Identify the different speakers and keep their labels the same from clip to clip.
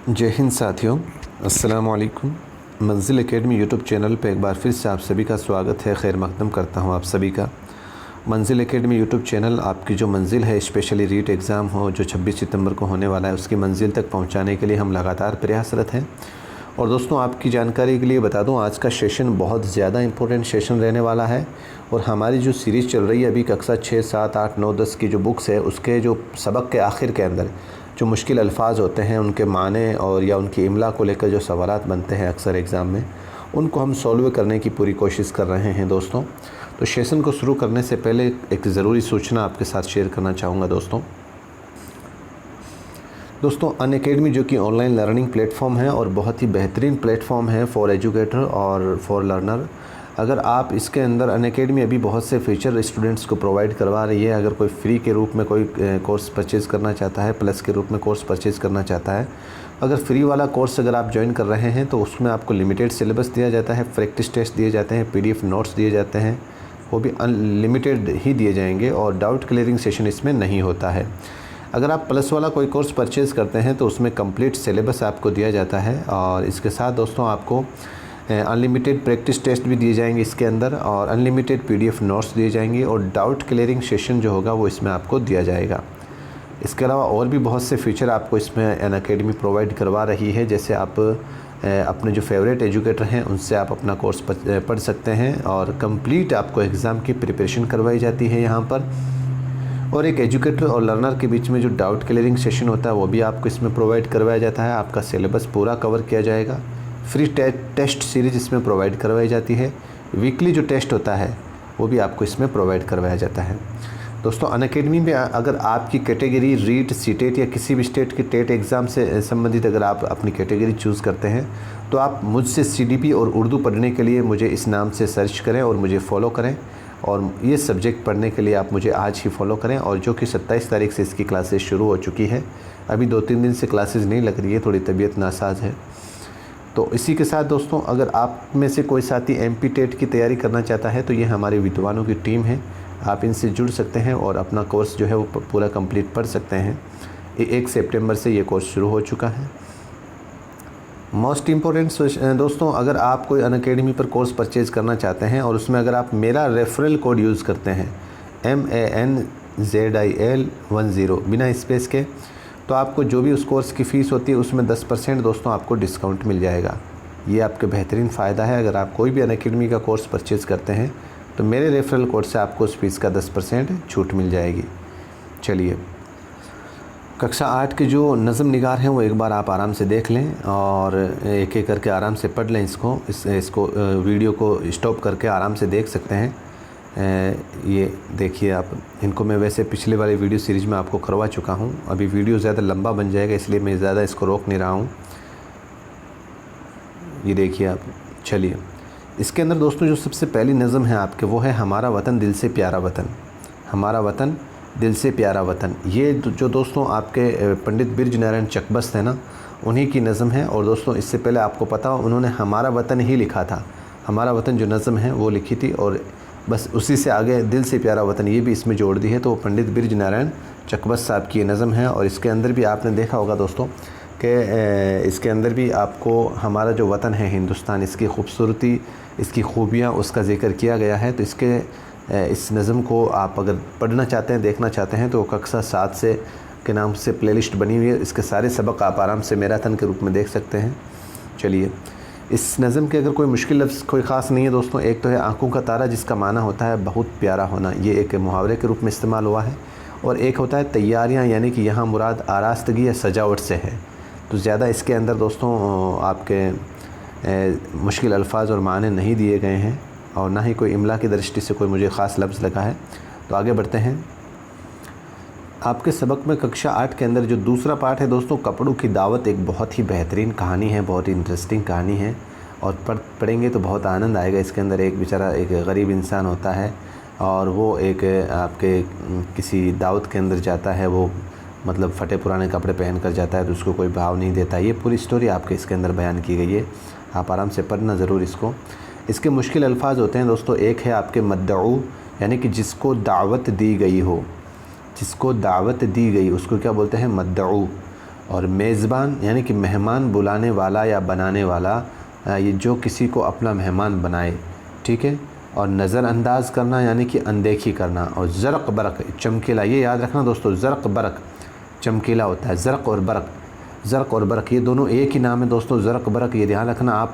Speaker 1: जय हिंद साथियों, अस्सलाम वालेकुम। मंजिल एकेडमी यूट्यूब चैनल पर एक बार फिर से आप सभी का स्वागत है। खैर मकदम करता हूं आप सभी का। मंजिल एकेडमी यूट्यूब चैनल आपकी जो मंजिल है, स्पेशली रीट एग्ज़ाम हो जो 26 सितंबर को होने वाला है, उसकी मंजिल तक पहुंचाने के लिए हम लगातार प्रयासरत हैं। और दोस्तों, आपकी जानकारी के लिए बता दूं, आज का सेशन बहुत ज़्यादा इम्पोर्टेंट सेशन रहने वाला है। और हमारी जो सीरीज़ चल रही है अभी कक्षा 6, 7, 8, 9, 10 की जो बुक्स है, उसके जो सबक के आखिर के अंदर जो मुश्किल अल्फाज होते हैं, उनके माने और या उनकी इमला को लेकर जो सवालात बनते हैं अक्सर एग्ज़ाम में, उनको हम सॉल्व करने की पूरी कोशिश कर रहे हैं दोस्तों। तो सेशन को शुरू करने से पहले एक ज़रूरी सूचना आपके साथ शेयर करना चाहूँगा दोस्तों, अनअकैडमी जो कि ऑनलाइन लर्निंग प्लेटफॉर्म है और बहुत ही बेहतरीन प्लेटफॉर्म है फॉर एजुकेटर और फॉर लर्नर। अगर आप इसके अंदर अनअकैडमी अभी बहुत से फीचर स्टूडेंट्स को प्रोवाइड करवा रही है। अगर कोई फ्री के रूप में कोई कोर्स परचेज़ करना चाहता है, प्लस के रूप में कोर्स परचेज़ करना चाहता है, अगर फ्री वाला कोर्स अगर आप ज्वाइन कर रहे हैं तो उसमें आपको लिमिटेड सिलेबस दिया जाता है, प्रैक्टिस टेस्ट दिए जाते हैं, PDF नोट्स दिए जाते हैं, वो भी अनलिमिटेड ही दिए जाएंगे और डाउट क्लियरिंग सेशन इसमें नहीं होता है। अगर आप प्लस वाला कोई कोर्स परचेज़ करते हैं तो उसमें कंप्लीट सिलेबस आपको दिया जाता है और इसके साथ दोस्तों आपको अनलिमिटेड प्रैक्टिस टेस्ट भी दिए जाएंगे इसके अंदर और अनलिमिटेड PDF नोट्स दिए जाएंगे और डाउट क्लियरिंग सेशन जो होगा वो इसमें आपको दिया जाएगा। इसके अलावा और भी बहुत से फीचर आपको इसमें अनअकैडमी प्रोवाइड करवा रही है। जैसे आप अपने जो फेवरेट एजुकेटर हैं उनसे आप अपना कोर्स पढ़ सकते हैं और कंप्लीट आपको एग्ज़ाम की प्रिपरेशन करवाई जाती है यहाँ पर। और एक एजुकेटर और लर्नर के बीच में जो डाउट क्लियरिंग सेशन होता है वो भी आपको इसमें प्रोवाइड करवाया जाता है। आपका सिलेबस पूरा कवर किया जाएगा। फ्री टेस्ट सीरीज़ इसमें प्रोवाइड करवाई जाती है। वीकली जो टेस्ट होता है वो भी आपको इसमें प्रोवाइड करवाया जाता है। दोस्तों, अनअकैडमी में अगर आपकी कैटेगरी रीट, सीटेट या किसी भी स्टेट के टेट एग्ज़ाम से संबंधित अगर आप अपनी कैटेगरी चूज़ करते हैं तो आप मुझसे CDP और उर्दू पढ़ने के लिए मुझे इस नाम से सर्च करें और मुझे फ़ॉलो करें। और ये सब्जेक्ट पढ़ने के लिए आप मुझे आज ही फॉलो करें। और जो कि 27 तारीख से इसकी क्लासेस शुरू हो चुकी है। अभी 2-3 दिन से क्लासेस नहीं लग रही है, थोड़ी तबीयत नासाज है। तो इसी के साथ दोस्तों, अगर आप में से कोई साथी MP टेट की तैयारी करना चाहता है तो ये हमारे विद्वानों की टीम है। आप इनसे जुड़ सकते हैं और अपना कोर्स जो है वो पूरा कंप्लीट पढ़ सकते हैं। 1 सितंबर से ये कोर्स शुरू हो चुका है। मोस्ट इम्पोर्टेंट दोस्तों, अगर आप कोई अनअकैडमी पर कोर्स परचेज़ करना चाहते हैं और उसमें अगर आप मेरा रेफरल कोड यूज़ करते हैं MANZIL10 बिना स्पेस के, तो आपको जो भी उस कोर्स की फ़ीस होती है उसमें 10% दोस्तों आपको डिस्काउंट मिल जाएगा। ये आपके बेहतरीन फ़ायदा है। अगर आप कोई भी अनअकैडमी का कोर्स परचेज़ करते हैं तो मेरे रेफरल कोड से आपको उस फ़ीस का 10% छूट मिल जाएगी। चलिए, कक्षा 8 के जो नज़म निगार हैं वो एक बार आप आराम से देख लें और एक एक करके आराम से पढ़ लें। इसको वीडियो को स्टॉप करके आराम से देख सकते हैं। ये देखिए आप, इनको मैं वैसे पिछले वाले वीडियो सीरीज़ में आपको करवा चुका हूँ। अभी वीडियो ज़्यादा लंबा बन जाएगा इसलिए मैं ज़्यादा इसको रोक नहीं रहा हूँ। ये देखिए आप। चलिए, इसके अंदर दोस्तों जो सबसे पहली नज़म है आपके वो है हमारा वतन दिल से प्यारा वतन। हमारा वतन दिल से प्यारा वतन, ये जो दोस्तों आपके पंडित बिरज नारायण चकबस्त है ना, उन्हीं की नज़म है। और दोस्तों इससे पहले आपको पता हो उन्होंने हमारा वतन ही लिखा था। हमारा वतन जो नज़म है वो लिखी थी और बस उसी से आगे दिल से प्यारा वतन ये भी इसमें जोड़ दी है। तो पंडित बिरज नारायण चकबस्त साहब की ये नज़म है। और इसके अंदर भी आपने देखा होगा दोस्तों कि इसके अंदर भी आपको हमारा जो वतन है हिंदुस्तान, इसकी खूबसूरती, इसकी खूबियाँ, उसका ज़िक्र किया गया है। तो इस नज़म को आप अगर पढ़ना चाहते हैं, देखना चाहते हैं तो कक्षा 7 से के नाम से प्लेलिस्ट बनी हुई है। इसके सारे सबक आप आराम से मैराथन के रूप में देख सकते हैं। चलिए, इस नज़म के अगर कोई मुश्किल लफ्ज़ कोई ख़ास नहीं है दोस्तों। एक तो है आँखों का तारा, जिसका माना होता है बहुत प्यारा होना, ये एक मुहावरे के रूप में इस्तेमाल हुआ है। और एक होता है तैयारियाँ, यानी कि यहाँ मुराद आरास्तगी या सजावट से है। तो ज़्यादा इसके अंदर दोस्तों आपके मुश्किल अल्फाज और माने नहीं दिए गए हैं और ना ही कोई इमला की दृष्टि से कोई मुझे ख़ास लफ्ज़ लगा है। तो आगे बढ़ते हैं। आपके सबक में कक्षा 8 के अंदर जो दूसरा पार्ट है दोस्तों, कपड़ों की दावत, एक बहुत ही बेहतरीन कहानी है, बहुत ही इंटरेस्टिंग कहानी है और पढ़ेंगे तो बहुत आनंद आएगा। इसके अंदर एक बेचारा एक गरीब इंसान होता है और वो एक आपके किसी दावत के अंदर जाता है। वो मतलब फटे पुराने कपड़े पहन कर जाता है तो उसको कोई भाव नहीं देता। ये पूरी स्टोरी आपके इसके अंदर बयान की गई है। आप आराम से पढ़ना ज़रूर इसको। इसके मुश्किल अल्फाज होते हैं दोस्तों। एक है आपके मद्दऊ, यानी कि जिसको दावत दी गई हो, जिसको दावत दी गई उसको क्या बोलते हैं? मद्दऊ। और मेज़बान यानी कि मेहमान बुलाने वाला या बनाने वाला, ये जो किसी को अपना मेहमान बनाए, ठीक है। और नज़रअंदाज करना यानी कि अनदेखी करना। और ज़रक़ बरक़ चमकीला, ये याद रखना दोस्तों, ज़रक़ बरक़ चमकीला होता है। ज़रक़ और बरक़, ज़रक़ और बरक़ ये दोनों एक ही नाम है दोस्तों, ज़रक़ बरक़, ये ध्यान रखना।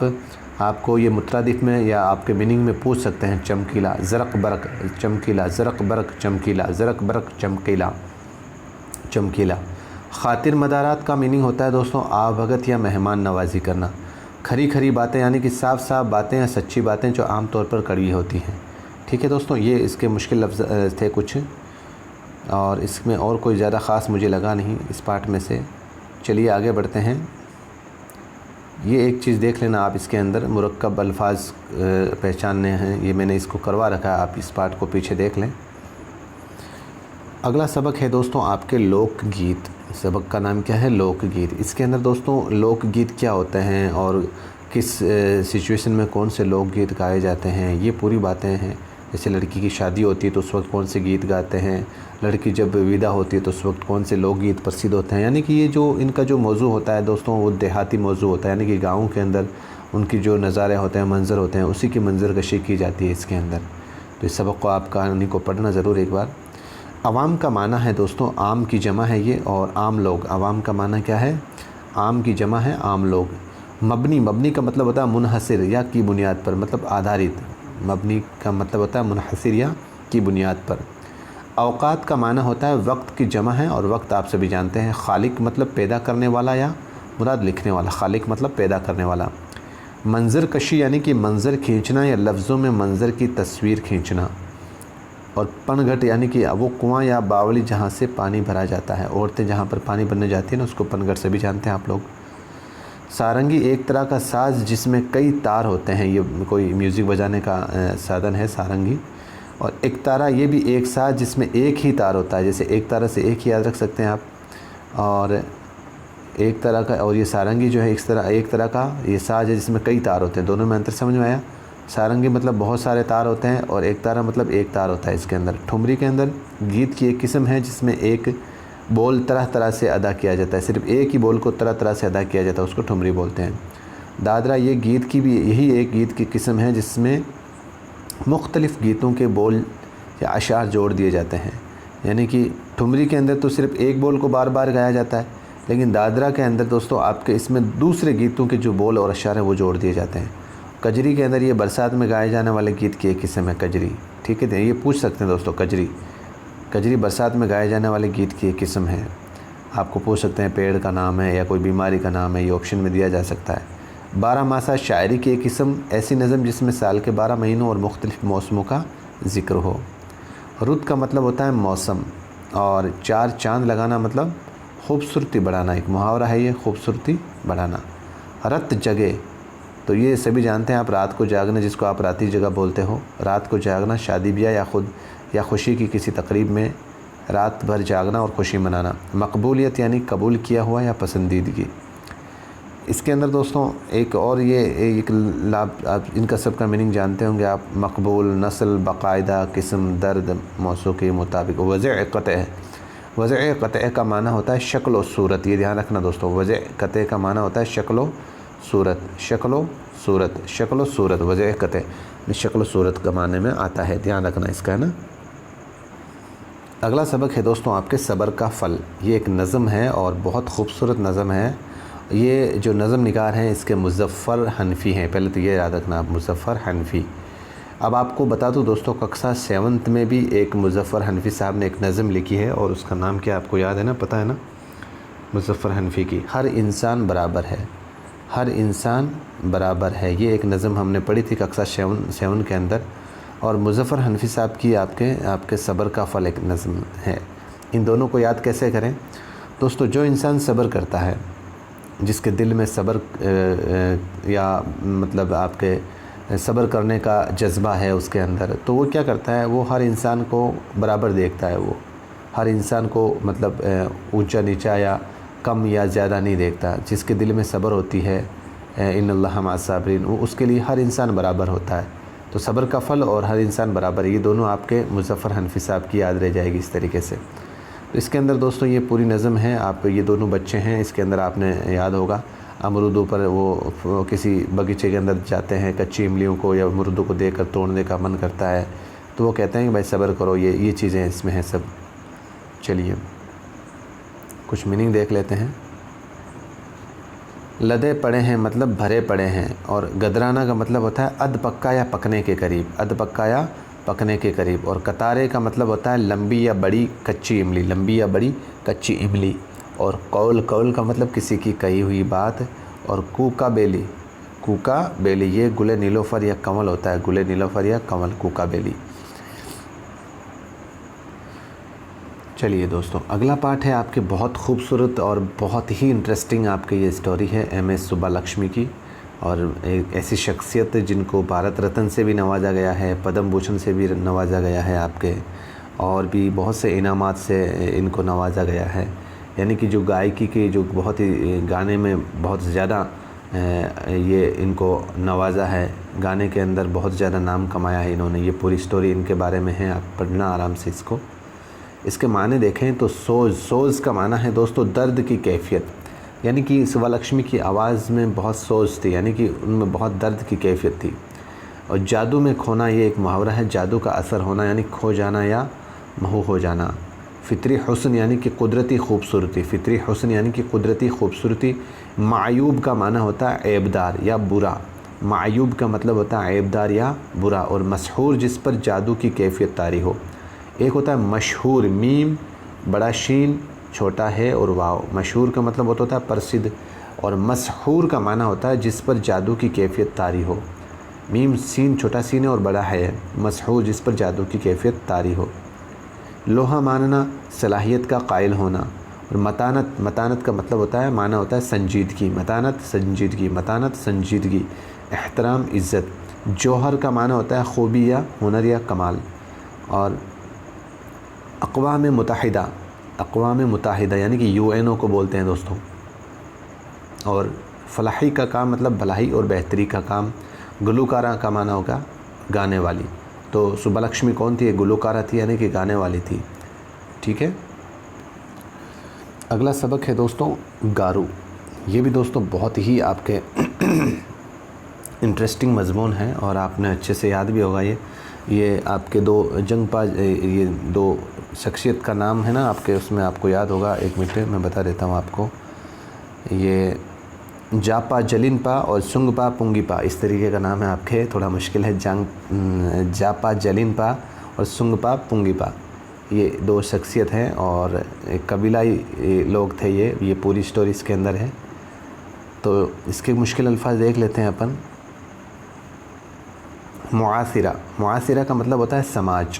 Speaker 1: आपको ये मुतरादिफ़ में या आपके मीनिंग में पूछ सकते हैं। चमकीला, ज़रक़ बरक़ चमकीला, ज़रक़ बरक़ चमकीला, ज़रक़ बरक़ चमकीला, चमकीला। ख़ातिर मदारात का मीनिंग होता है दोस्तों आवभगत या मेहमान नवाजी करना। खरी खरी बातें यानी कि साफ़ साफ़ बातें या सच्ची बातें जो आम तौर पर कड़वी होती हैं, ठीक है दोस्तों। ये इसके मुश्किल लफ्ज़ थे कुछ, और इसमें और कोई ज़्यादा ख़ास मुझे लगा नहीं इस पार्ट में से। चलिए आगे बढ़ते हैं। ये एक चीज़ देख लेना आप, इसके अंदर मुरक्कब अल्फाज पहचानने हैं, ये मैंने इसको करवा रखा है, आप इस पार्ट को पीछे देख लें। अगला सबक है दोस्तों आपके लोकगीत। सबक का नाम क्या है? लोकगीत। इसके अंदर दोस्तों लोकगीत क्या होते हैं और किस सिचुएशन में कौन से लोकगीत गाए जाते हैं, ये पूरी बातें हैं। जैसे लड़की की शादी होती है तो उस वक्त कौन से गीत गाते हैं, लड़की जब विदा होती है तो उस वक्त कौन से लोकगीत प्रसिद्ध होते हैं। यानी कि ये जो इनका जो मौजू होता है दोस्तों वो देहाती मौजू होता है, यानी कि गाँव के अंदर उनकी जो नज़ारे होते हैं, मंज़र होते हैं, उसी की मंजरकशी की जाती है इसके अंदर। तो इस सबक को आप कहानी को पढ़ना ज़रूर एक बार। अवाम का माना है दोस्तों, आम की जमा है ये, और आम लोग। अवाम का माना क्या है? आम की जमा है आम लोग। मबनी, मबनी का मतलब होता है मुनहसिर या की बुनियाद पर, मतलब आधारित। मबनी का मतलब होता है मुनहसिर या की बुनियाद पर। औकात का माना होता है वक्त की जमा है, और वक्त आप सभी जानते हैं। खालिक मतलब पैदा करने वाला या मुराद लिखने वाला, खालिक मतलब पैदा करने वाला। मंजर कशी यानी कि मंज़र खींचना या लफ्ज़ों में मंज़र की तस्वीर खींचना। और पनघट यानी कि वो कुआं या बावली जहाँ से पानी भरा जाता है, औरतें जहाँ पर पानी भरने जाती हैं ना, उसको पनघट से भी जानते हैं आप लोग। सारंगी एक तरह का साज़ जिसमें कई तार होते हैं, ये कोई म्यूज़िक बजाने का साधन है सारंगी। और एक तारा ये भी एक साज़ जिसमें एक ही तार होता है, जैसे एक तारा से एक ही याद रख सकते हैं आप। और एक तरह का, और ये सारंगी जो है एक तरह का ये साज़ है जिसमें कई तार होते हैं। दोनों में अंतर समझ में आया? सारंगी मतलब बहुत सारे तार होते हैं, और एक तारा मतलब एक तार होता है इसके अंदर। ठुमरी के अंदर गीत की एक किस्म है जिसमें एक बोल तरह तरह से अदा किया जाता है, सिर्फ एक ही बोल को तरह तरह से अदा किया जाता है, उसको ठुमरी बोलते हैं। दादरा ये गीत की भी यही एक गीत की किस्म है जिसमें मुख्तलिफ़ गीतों के बोल या अशार जोड़ दिए जाते हैं। यानी कि ठुमरी के अंदर तो सिर्फ एक बोल को बार बार गाया जाता है, लेकिन दादरा के अंदर दोस्तों आपके इसमें दूसरे गीतों के जो बोल और अशार हैं वो जोड़ दिए जाते हैं। कजरी के अंदर ये बरसात में गाए जाने वाले गीत की एक किस्म है कजरी, ठीक है। ये पूछ सकते हैं दोस्तों, कजरी बरसात में गाए जाने वाले गीत की एक किस्म है। आपको पूछ सकते हैं पेड़ का नाम है या कोई बीमारी का नाम है, ये ऑप्शन में दिया जा सकता है। 12 मासा शायरी की एक किस्म, ऐसी नज़म जिसमें साल के 12 महीनों और मुख्तलिफ़ मौसमों का ज़िक्र हो। रुत का मतलब होता है मौसम, और 4 चांद लगाना मतलब खूबसूरती बढ़ाना, एक मुहावरा है ये, खूबसूरती बढ़ाना। रत जगह, तो ये सभी जानते हैं आप, रात को जागना जिसको आप राती जगह बोलते हो। रात को जागना शादी ब्याह या खुशी की किसी तकरीब में रात भर जागना और खुशी मनाना। मकबूलियत यानी कबूल किया हुआ या पसंदीदगी। इसके अंदर दोस्तों एक और ये एक लाभ, आप इनका सबका मीनिंग जानते होंगे आप। मकबूल, नस्ल, बाकायदा, किस्म, दर्द, मौसू के मुताबिक। वज़अ क़तअ, वज़अ क़तअ का माना होता है शक्ल व सूरत, ये ध्यान रखना दोस्तों। वज़अ क़तअ का माना होता है शक्ल व सूरत, शक्ल व सूरत, शक्ल व सूरत। वज़अ क़तअ शक्ल व सूरत का माने में आता है, ध्यान रखना इसका, है ना। अगला सबक है दोस्तों आपके सब्र का फल। ये एक नज़म है और बहुत खूबसूरत नज़म है। ये जो नज़म निगार हैं इसके मुज़फ़्फ़र हनफ़ी हैं, पहले तो ये याद रखना आप, मुज़फ़्फ़र हनफ़ी। अब आपको बता दूं दोस्तों, कक्षा 7th में भी एक मुज़फ़्फ़र हनफ़ी साहब ने एक नज़म लिखी है, और उसका नाम क्या आपको याद है ना, पता है ना? मुज़फ़्फ़र हनफ़ी की हर इंसान बराबर है, हर इंसान बराबर है। ये एक नज़म हमने पढ़ी थी कक्षा 7 के अंदर। और मुज़फ़्फ़र हनफ़ी साहब की आपके सब्र का फल एक नज़म है। इन दोनों को याद कैसे करें दोस्तों? जो इंसान सब्र करता है, जिसके दिल में सब्र या मतलब आपके सब्र करने का जज्बा है उसके अंदर, तो वो क्या करता है, वो हर इंसान को बराबर देखता है। वो हर इंसान को मतलब ऊंचा नीचा या कम या ज़्यादा नहीं देखता। जिसके दिल में सब्र होती है, इन्नल्लाह मअस-साबिरीन, वो उसके लिए हर इंसान बराबर होता है। तो सब्र का फल और हर इंसान बराबर, ये दोनों आपके मुज़फ़्फ़र हनफ़ी साहब की याद रह जाएगी इस तरीके से। इसके अंदर दोस्तों ये पूरी नज़म है। आप ये दोनों बच्चे हैं, इसके अंदर आपने याद होगा अमरूदों पर वो किसी बगीचे के अंदर जाते हैं, कच्ची इमलियों को या अमरूदों को देखकर तोड़ने का मन करता है, तो वो कहते हैं कि भाई सब्र करो, ये चीज़ें इसमें हैं सब। चलिए कुछ मीनिंग देख लेते हैं। लदे पड़े हैं मतलब भरे पड़े हैं, और गदराना का मतलब होता है अध पक्का या पकने के करीब, अध पक्का या पकने के करीब। और कतारे का मतलब होता है लंबी या बड़ी कच्ची इमली, लंबी या बड़ी कच्ची इमली। और कौल, कौल का मतलब किसी की कही हुई बात। और कूका बेली, कूका बेली ये गुले नीलोफर या कमल होता है, गुले नीलोफर या कमल, कूका बेली। चलिए दोस्तों अगला पार्ट है आपके बहुत खूबसूरत और बहुत ही इंटरेस्टिंग आपकी ये स्टोरी है एम.एस. सुब्बालक्ष्मी की। और एक ऐसी शख्सियत जिनको भारत रत्न से भी नवाजा गया है, पद्म भूषण से भी नवाजा गया है आपके, और भी बहुत से इनामात से इनको नवाजा गया है। यानी कि जो गायकी के जो बहुत ही गाने में बहुत ज़्यादा ये इनको नवाजा है, गाने के अंदर बहुत ज़्यादा नाम कमाया है इन्होंने। ये पूरी स्टोरी इनके बारे में है, आप पढ़ना आराम से इसको। इसके माने देखें तो सोज़, सोज़ का माना है दोस्तों दर्द की कैफियत। यानी कि सुब्बालक्ष्मी की आवाज़ में बहुत सोज़ थी, यानी कि उनमें बहुत दर्द की कैफियत थी। और जादू में खोना ये एक मुहावरा है, जादू का असर होना यानी खो जाना या महू हो जाना। फ़ितरी हुस्न यानी कि कुदरती खूबसूरती, फ़ितरी हुस्न यानी कि कुदरती खूबसूरती। मायूब का माना होता है ऐबदार या बुरा, मायूब का मतलब होता है ऐबदार या बुरा। और मशहूर जिस पर जादू की कैफियत तारी हो। एक होता है मशहूर, मीम बड़ा शीन छोटा है और वाव, मशहूर का मतलब होता है प्रसिद्ध। और मशहूर का माना होता है जिस पर जादू की कैफियत तारी हो, मीम सीन छोटा सीन है और बड़ा है, मशहूर जिस पर जादू की कैफियत तारी हो। लोहा मानना सलाहियत का कायल होना। और मतानत, मतानत का मतलब होता है माना होता है संजीदगी, मतानत संजीदगी, मतानत संजीदगी। एहतराम इज़्ज़त। जौहर का माना होता है खूबी या हुनर या कमाल। और अक़वाम मुत्तहिदा, अक़वाम मुत्तहिदा यानी कि UNO को बोलते हैं दोस्तों। और फलाही का काम मतलब भलाई और बेहतरी का काम। गुलूकारा का माना होगा गाने वाली। तो सुब्बालक्ष्मी कौन थी? गुलूकारा थी, यानी कि गाने वाली थी। ठीक है, अगला सबक है दोस्तों गारू। ये भी दोस्तों बहुत ही आपके इंटरेस्टिंग मज़मून है और आपने अच्छे से याद भी होगा। ये आपके दो जंगबाज, ये दो शख्सियत का नाम है ना आपके, उसमें आपको याद होगा। एक मिनट मैं बता देता हूँ आपको। ये जापा जलिनपा और सुंगपा पुंगीपा, इस तरीके का नाम है आपके, थोड़ा मुश्किल है। जापा जलिनपा और सुंगपा पुंगीपा, ये दो शख्सियत हैं और एक कबीलाई लोग थे। ये पूरी स्टोरी इसके अंदर है। तो इसके मुश्किल अल्फाज देख लेते हैं अपन। मुआसिरा, मुआसिरा का मतलब होता है समाज।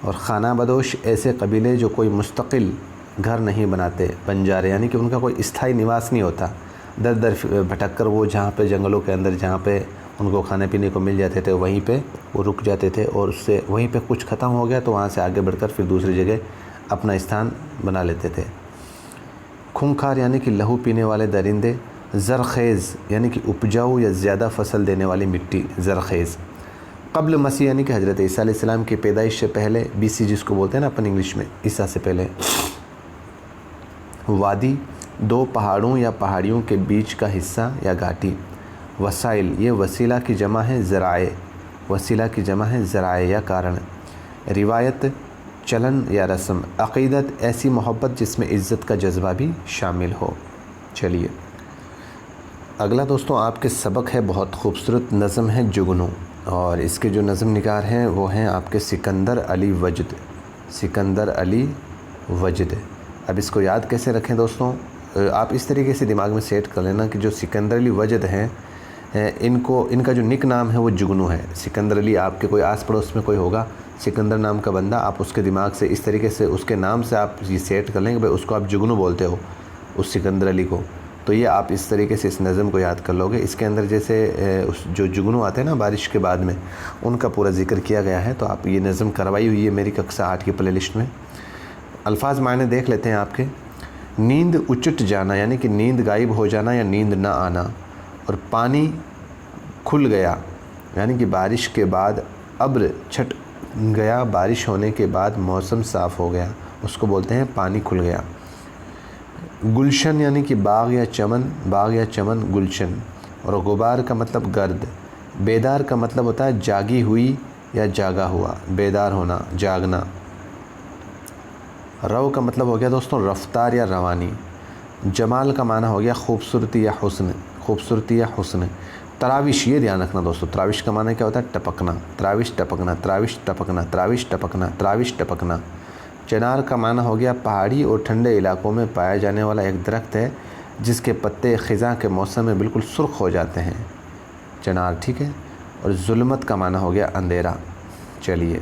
Speaker 1: और खाना बदोश ऐसे कबीले जो कोई मुस्तकिल घर नहीं बनाते, बंजारे यानी कि उनका कोई स्थायी निवास नहीं होता। दर दर भटक कर वो जहाँ पे जंगलों के अंदर जहाँ पे उनको खाने पीने को मिल जाते थे वहीं पे वो रुक जाते थे, और उससे वहीं पे कुछ ख़त्म हो गया तो वहाँ से आगे बढ़कर फिर दूसरी जगह अपना स्थान बना लेते थे। खूंखार यानी कि लहू पीने वाले दरिंदे। ज़रख़ेज़ यानी कि उपजाऊ या ज़्यादा फसल देने वाली मिट्टी, ज़रख़ेज़। क़ब्ल मसीह यानी कि हज़रत ईसा अलैहिस्सलाम की पैदाइश से पहले, BC जिसको बोलते हैं ना अपन इंग्लिश में, ईसा से पहले। वादी, दो पहाड़ों या पहाड़ियों के बीच का हिस्सा या घाटी। वसाइल, ये वसीला की जमा है ज़राए, वसीला की जमा है ज़राए या कारण। रिवायत, चलन या रस्म। अक़ीदत, ऐसी मोहब्बत जिसमें इज़्ज़त का जज्बा भी शामिल हो। चलिए अगला दोस्तों आपके सबक है बहुत खूबसूरत नज़म है जुगनू, और इसके जो नज़म निगार हैं वो हैं आपके सिकंदर अली वजद, सिकंदर अली वजद। अब इसको याद कैसे रखें दोस्तों? आप इस तरीके से दिमाग में सेट कर लेना कि जो सिकंदर अली वजद हैं, इनका जो निक नाम है वो जुगनू है। सिकंदर अली, आपके कोई आस पड़ोस में कोई होगा सिकंदर नाम का बंदा, आप उसके दिमाग से इस तरीके से उसके नाम से आप ये सेट कर लेंगे भाई उसको आप जुगनू बोलते हो, उस सिकंदर अली को। तो ये आप इस तरीके से इस नज़म को याद कर लोगे। इसके अंदर जैसे उस जो जुगनू आते हैं ना बारिश के बाद में, उनका पूरा जिक्र किया गया है। तो आप ये नज़म करवाई हुई है मेरी कक्षा 8 की प्ले लिस्ट में। अल्फाज मायने देख लेते हैं आपके। नींद उचट जाना यानी कि नींद गायब हो जाना या नींद ना आना। और पानी खुल गया यानी कि बारिश के बाद अब्र छट गया, बारिश होने के बाद मौसम साफ़ हो गया। उसको बोलते हैं पानी खुल गया। गुलशन यानी कि बाग या चमन गुलशन। और गुबार का मतलब गर्द। बेदार का मतलब होता है जागी हुई या जागा हुआ, बेदार होना, जागना। रव का मतलब हो गया दोस्तों रफ्तार या रवानी। जमाल का माना हो गया खूबसूरती या हुस्न। तराविश, ये ध्यान रखना दोस्तों, तराविश का माना क्या होता है? टपकना, त्राविश टपकना। चिनार का माना हो गया पहाड़ी और ठंडे इलाकों में पाया जाने वाला एक दरख्त है जिसके पत्ते ख़िज़ां के मौसम में बिल्कुल सुर्ख हो जाते हैं, चिनार, ठीक है। और जुल्मत का माना हो गया अंधेरा। चलिए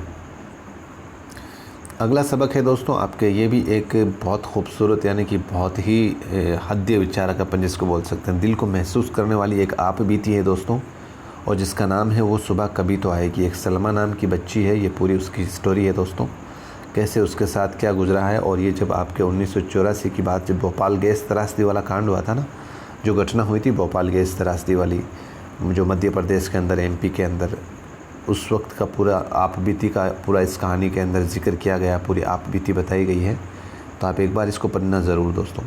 Speaker 1: अगला सबक है दोस्तों आपके, ये भी एक बहुत खूबसूरत यानी कि बहुत ही हद्य विचारक अपन जिसको बोल सकते हैं, दिल को महसूस करने वाली एक आप बीती है दोस्तों, और जिसका नाम है वो सुबह कभी तो आएगी। एक सलमा नाम की बच्ची है, ये पूरी उसकी स्टोरी है दोस्तों, कैसे उसके साथ क्या गुजरा है। और ये जब आपके 1984 की बात, जब भोपाल गैस त्रासदी वाला कांड हुआ था ना, जो घटना हुई थी भोपाल गैस त्रासदी वाली, जो मध्य प्रदेश के अंदर, MP के अंदर, उस वक्त का पूरा आप बीती का पूरा इस कहानी के अंदर जिक्र किया गया, पूरी आप बीती बताई गई है। तो आप एक बार इसको पढ़ना ज़रूर दोस्तों।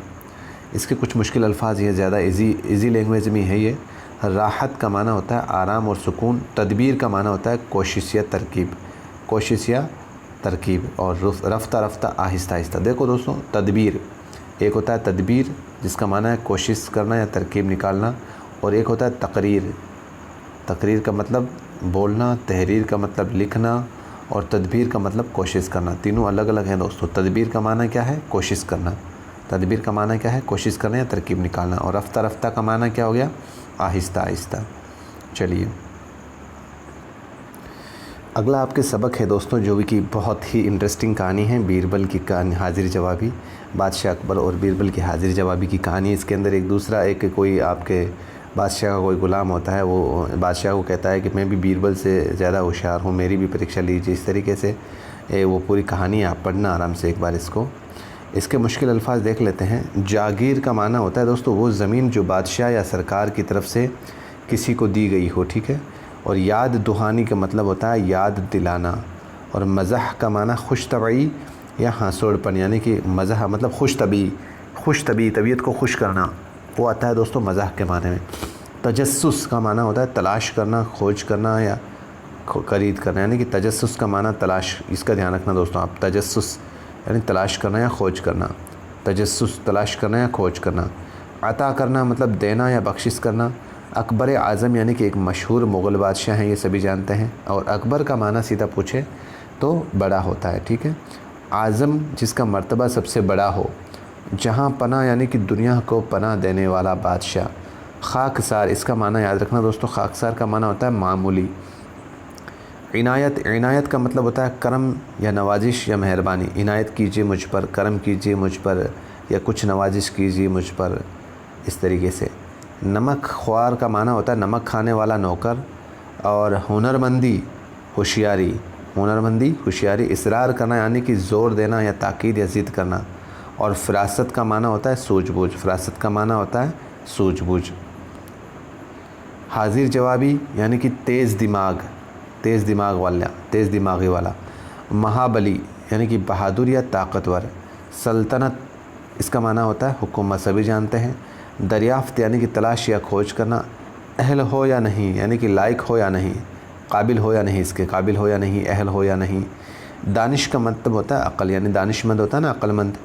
Speaker 1: इसके कुछ मुश्किल अल्फाज ये ज़्यादा इजी लैंग्वेज में है। ये राहत का माना होता है आराम और सुकून। तदबीर का माना होता है कोशिश या तरकीब। और रफ्ता आहिस्ता आहिस्ता। देखो दोस्तों, तदबीर एक होता है, तदबीर जिसका माना है कोशिश करना या तरकीब निकालना, और एक होता है तकरीर का मतलब बोलना, तहरीर का मतलब लिखना, और तदबीर का मतलब कोशिश करना। तीनों अलग अलग हैं दोस्तों। तदबीर का माना क्या है? कोशिश करना। तदबीर का माना क्या है? कोशिश करना या तरकीब निकालना। और रफ्ता का माना क्या हो गया? आहिस्ता आहिस्ता। चलिए अगला आपके सबक है दोस्तों, जो भी कि बहुत ही इंटरेस्टिंग कहानी है, बीरबल की कहानी, हाजिर जवाबी। बादशाह अकबर और बीरबल की हाजिर जवाबी की कहानी। इसके अंदर एक कोई आपके बादशाह का कोई ग़ुलाम होता है, वो बादशाह को कहता है कि मैं भी बीरबल से ज़्यादा होशियार हूँ, मेरी भी परीक्षा लीजिए। इस तरीके से वो पूरी कहानी आप पढ़ना आराम से एक बार इसको। इसके मुश्किल अल्फाज देख लेते हैं। जागीर का माना होता है दोस्तों वो ज़मीन जो बादशाह या सरकार की तरफ से किसी को दी गई हो, ठीक है। और याद दुहानी का मतलब होता है याद दिलाना। और मज़ाह का माना खुश तबई या हाँसोड़पन, यानी कि मज़ाह मतलब खुश तबीयत को खुश करना, वो आता है दोस्तों मज़ाह के माने में। तजस्सुस का माना होता है तलाश करना, खोज करना या खरीद करना, यानी कि तजस्सुस का माना तलाश। इसका ध्यान रखना दोस्तों आप, तजस्सुस यानी तलाश करना या खोज करना, तजस्सुस तलाश करना या खोज करना। अता करना मतलब देना या बख्शिश करना। अकबर आज़म यानी कि एक मशहूर मुग़ल बादशाह हैं, ये सभी जानते हैं। और अकबर का माना सीधा पूछे तो बड़ा होता है, ठीक है। आज़म जिसका मर्तबा सबसे बड़ा हो। जहाँ पनाह यानी कि दुनिया को पनाह देने वाला बादशाह। खाकसार, इसका माना याद रखना दोस्तों, खाकसार का माना होता है मामूली। इनायत का मतलब होता है करम या नवाजिश या मेहरबानी। इनायत कीजिए मुझ पर, करम कीजिए मुझ पर, या कुछ नवाजिश कीजिए मुझ पर, इस तरीके से। नमक ख्वार का माना होता है नमक खाने वाला नौकर। और हुनरमंदी होशियारी। इसरार करना यानी कि ज़ोर देना या ताकीद या ज़िद करना। और फ़िरासत का माना होता है सूझबूझ। हाजिर जवाबी यानी कि तेज़ दिमागी वाला। महाबली यानी कि बहादुर या ताकतवर। सल्तनत, इसका माना होता है हुकूमत, सभी जानते हैं। दरियाफ्त यानी कि तलाश या खोज करना। अहल हो या नहीं यानी कि लायक हो या नहीं, काबिल हो या नहीं, इसके काबिल हो या नहीं, अहल हो या नहीं। दानिश का मतलब होता है अक़ल, यानी दानिशमंद होता है ना, अक़लमंद।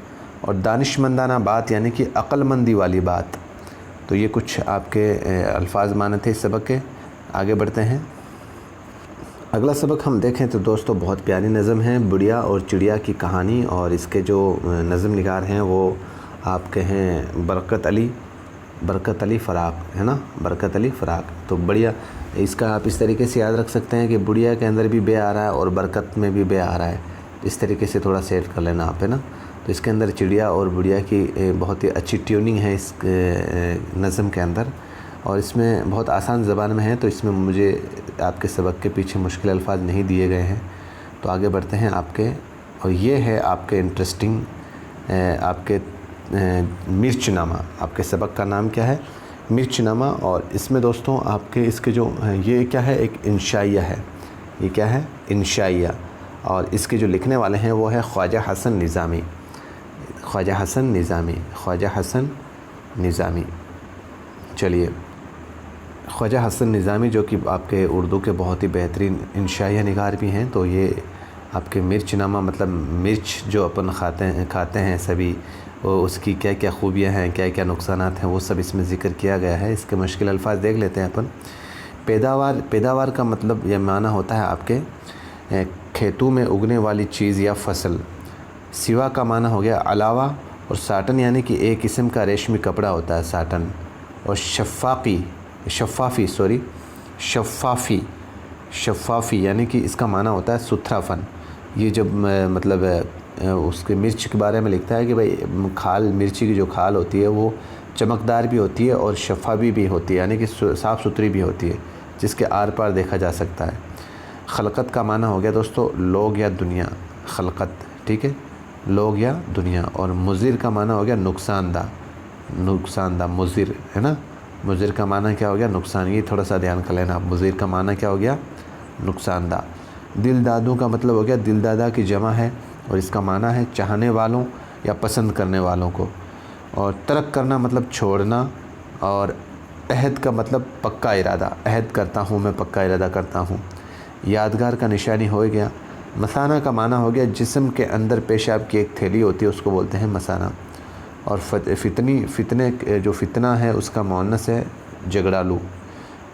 Speaker 1: और दानिशमंदाना बात यानी कि अक़लमंदी वाली बात। तो ये कुछ आपके अल्फाज माने थे इस सबक के। आगे बढ़ते हैं। अगला सबक हम देखें तो दोस्तों बहुत प्यारी नज़म है, बुढ़िया और चिड़िया की कहानी। और इसके जो नज़म निगार हैं वो आपके हैं बरकत अली फ़राक, है ना, बरकत अली फ़राक। तो बढ़िया, इसका आप इस तरीके से याद रख सकते हैं कि बुढ़िया के अंदर भी बे आ रहा है और बरकत में भी बे आ रहा है। इस तरीके से थोड़ा सेट कर लेना आप, है ना। तो इसके अंदर चिड़िया और बुढ़िया की बहुत ही अच्छी ट्यूनिंग है इस नज़म के अंदर, और इसमें बहुत आसान ज़बान में है। तो इसमें मुझे आपके सबक के पीछे मुश्किल अल्फाज नहीं दिए गए हैं। तो आगे बढ़ते हैं आपके, और ये है आपके इंटरेस्टिंग आपके मिर्चनामा। आपके सबक का नाम क्या है? मिर्चनामा। और इसमें दोस्तों आपके इसके जो ये क्या है, एक इंशाइया है। ये क्या है? इंशाइया। और इसके जो लिखने वाले हैं वो है ख्वाजा हसन निज़ामी। ख्वाजा हसन निज़ामी, ख्वाजा हसन निज़ामी। चलिए, ख्वाजा हसन निज़ामी जो कि आपके उर्दू के बहुत ही बेहतरीन इंशाइया निगार भी हैं। तो ये आपके मिर्च नामा मतलब मिर्च जो अपन खाते हैं सभी, वो उसकी क्या क्या खूबियाँ हैं, क्या क्या नुकसानात हैं, वो सब इसमें ज़िक्र किया गया है। इसके मुश्किल अल्फाज देख लेते हैं अपन। पैदावार का मतलब यह माना होता है आपके खेतों में उगने वाली चीज़ या फसल। सिवा का माना हो गया अलावा, और साटन यानी कि एक किस्म का रेशमी कपड़ा होता है साटन। और शफ़ाफ़ी यानी कि इसका माना होता है सुथरापन। ये जब मतलब उसके मिर्च के बारे में लिखता है कि भाई मिर्ची की जो खाल होती है वो चमकदार भी होती है और शफ़ाफ़ी भी होती है, यानी कि साफ़ सुथरी भी होती है, जिसके आर पार देखा जा सकता है। खलक़त का माना हो गया दोस्तों लोग या दुनिया, खलक़त, ठीक है, लोग या दुनिया। और मुज़िर का माना हो गया नुकसानदा, मुज़िर है ना। मुज़िर का माना क्या हो गया? नुकसान। ये थोड़ा सा ध्यान कर लेना। मुज़िर का माना क्या हो गया? नुकसानदा। दिलदादू का मतलब हो गया दिलदादा की जमा है, और इसका माना है चाहने वालों या पसंद करने वालों को। और तर्क करना मतलब छोड़ना। और अहद का मतलब पक्का इरादा, अहद करता हूँ मैं, पक्का इरादा करता हूँ। यादगार का निशानी हो गया। मसाना का माना हो गया जिस्म के अंदर पेशाब की एक थैली होती है, उसको बोलते हैं मसाना। और फितने जो फितना है उसका मुअन्नस है झगड़ालू।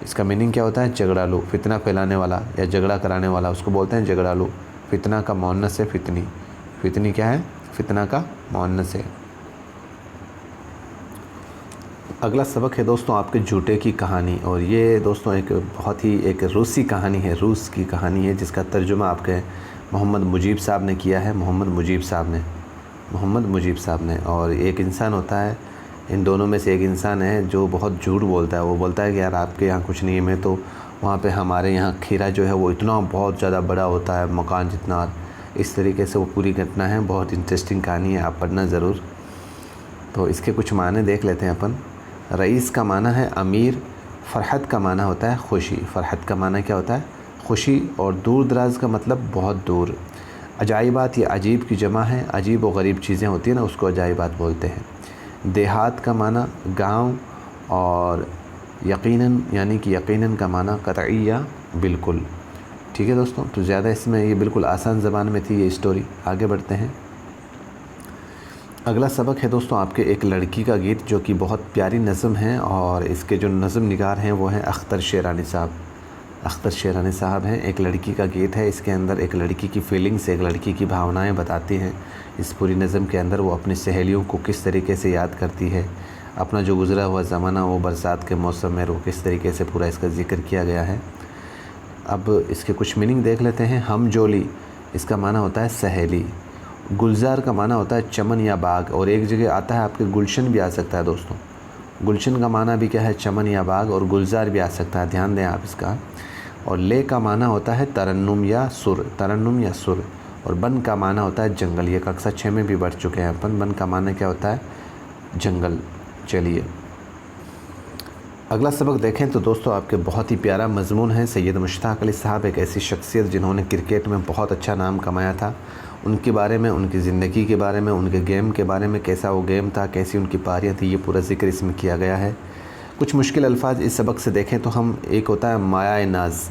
Speaker 1: इसका मीनिंग क्या होता है? झगड़ालू, फितना फैलाने वाला या झगड़ा कराने वाला, उसको बोलते हैं झगड़ालू। फितना का मुअन्नस है फितनी। फितनी क्या है? फितना का मुअन्नस है। अगला सबक है दोस्तों आपके जूते की कहानी। और ये दोस्तों बहुत ही एक रूसी कहानी है, रूस की कहानी है, जिसका तर्जुमा आपके मोहम्मद मुजीब साहब ने किया है। मोहम्मद मुजीब साहब ने। और एक इंसान होता है, इन दोनों में से एक इंसान है जो बहुत झूठ बोलता है। वो बोलता है कि यार आपके यहाँ कुछ नहीं है, मैं तो वहाँ पे हमारे यहाँ खीरा जो है वो इतना बहुत ज़्यादा बड़ा होता है, मकान जितना। इस तरीके से वो पूरी घटना है। बहुत इंटरेस्टिंग कहानी है, आप पढ़ना ज़रूर। तो इसके कुछ माने देख लेते हैं अपन। रईस का माना है अमीर। फ़रहत का माना होता है खुशी। फ़रहत का माना क्या होता है? खुशी। और दूर दराज का मतलब बहुत दूर। अजाइबात ये अजीब की जमा है। अजीब और गरीब चीज़ें होती हैं ना, उसको अजाइबात बोलते हैं। देहात का माना गांव। और यकीनन यानी कि यकीनन का माना कतई या बिल्कुल। ठीक है दोस्तों, तो ज़्यादा इसमें ये बिल्कुल आसान ज़बान में थी ये स्टोरी। आगे बढ़ते हैं। अगला सबक है दोस्तों आपके एक लड़की का गीत, जो कि बहुत प्यारी नज़म है। और इसके जो नज़म निगार हैं वो हैं अख्तर शेरानी साहब। अख्तर शेरानी साहब हैं। एक लड़की का गीत है, इसके अंदर एक लड़की की फीलिंग्स, एक लड़की की भावनाएं बताती हैं। इस पूरी नज़म के अंदर वो अपनी सहेलियों को किस तरीके से याद करती है, अपना जो गुज़रा हुआ ज़माना, वो बरसात के मौसम में, वो किस तरीके से पूरा इसका ज़िक्र किया गया है। अब इसके कुछ मीनिंग देख लेते हैं। हम जोली, इसका माना होता है सहेली। गुलजार का माना होता है चमन या बाग। और एक जगह आता है आपके गुलशन भी आ सकता है दोस्तों। गुलशन का माना भी क्या है? चमन या बाग। और गुलजार भी आ सकता है, ध्यान दें आप इसका। और ले का माना होता है तरन्नुम या सुर। और बन का माना होता है जंगल। ये कक्षा 6 में भी बढ़ चुके हैं अपन। बन का माना क्या होता है? जंगल। चलिए अगला सबक देखें तो दोस्तों आपके बहुत ही प्यारा मजमून है। सैयद मुश्ताक अली साहब एक ऐसी शख्सियत जिन्होंने क्रिकेट में बहुत अच्छा नाम कमाया था। उनके बारे में, उनकी ज़िंदगी के बारे में, उनके गेम के बारे में, कैसा वो गेम था, कैसी उनकी पारियाँ थी, ये पूरा ज़िक्र इसमें किया गया है। कुछ मुश्किल अल्फाज इस सबक से देखें तो हम, एक होता है माया नाज,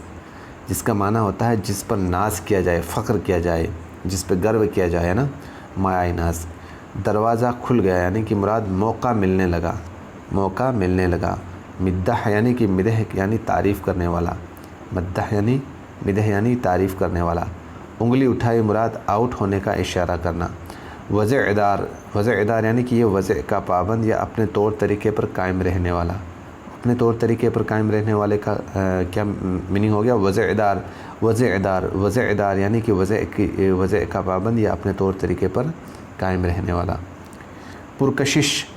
Speaker 1: जिसका माना होता है जिस पर नाज किया जाए, फ़ख्र किया जाए, जिस पर गर्व किया जाए, है ना, माया नाज। दरवाज़ा खुल गया यानी कि मुराद मौका मिलने लगा। मिद्दाह यानी कि मिदह यानी तारीफ़ करने वाला। मद्दाह यानी मिदह यानी तारीफ़ करने वाला। उंगली उठाई मुराद आउट होने का इशारा करना। वज़ेदार यानी कि ये वज़े का पाबंद या अपने तौर तरीके पर कायम रहने वाला। अपने तौर तरीके पर कायम रहने वाले का क्या मीनिंग हो गया? वज़ेदार यानी कि वज़े का पाबंद या अपने तौर तरीके पर कायम रहने वाला। पुरकशिश